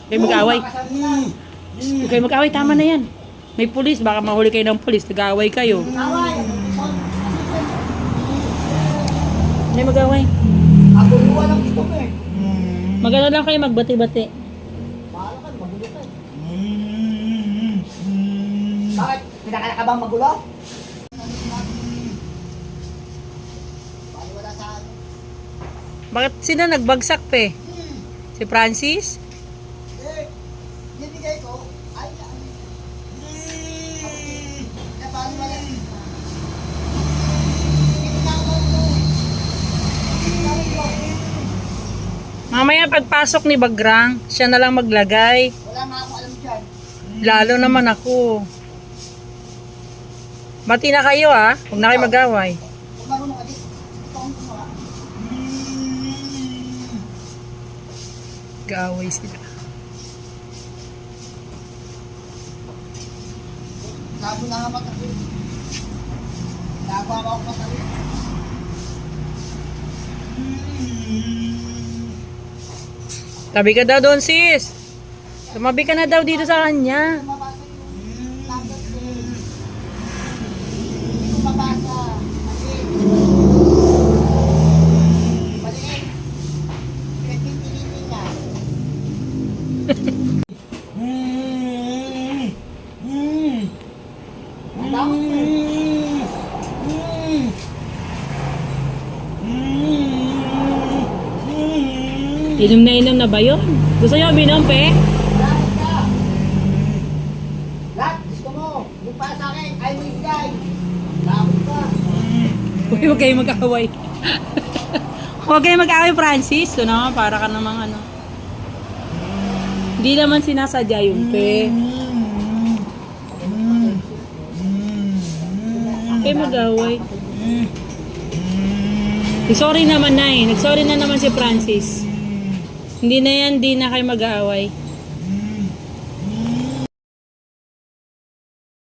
Kayo mag-away. Huwag kayo mag-away, tama na yan. May pulis, baka mahuli kayo ng pulis, nag-aaway kayo. Hindi mag-aaway. Magano lang kayo, magbati-bati. Bakit? Pinakala ka bang magulo? Bakit sino nagbagsak pe? Si Francis? Bibigay ko. Ay, paano wala? Mamaya pagpasok ni Bagrang, siya na lang maglagay. Wala nga ako alam dyan. Lalo naman ako. Bati na kayo ha, huwag na kayo mag-away. Kung marunong ka dito, ito ang tumawa. Mag-away sila. Labo na nga matali. Labo ako matali. Tabi ka daw doon sis. Tumabi ka na daw dito sa kanya. Mabasa yung number ko. Hindi ko mabasa. Maliit. Maliit. Pinagpipilitin niya. Inom na ba yun? Gusto nyo uminom pe? Lahat ka. Lahat, gusto mo. Yung para sa akin, ay mo ibigay. Lahat ka. Uy, huwag kayo mag-away. Huwag kayo mag-away Francis. Ito naman, para ka namang ano. Hindi naman sinasadya yung pe. Huwag kayo mag-away. Sorry naman na eh. Nag-sorry na naman si Francis. Hindi na yan, di na kayo mag-aaway.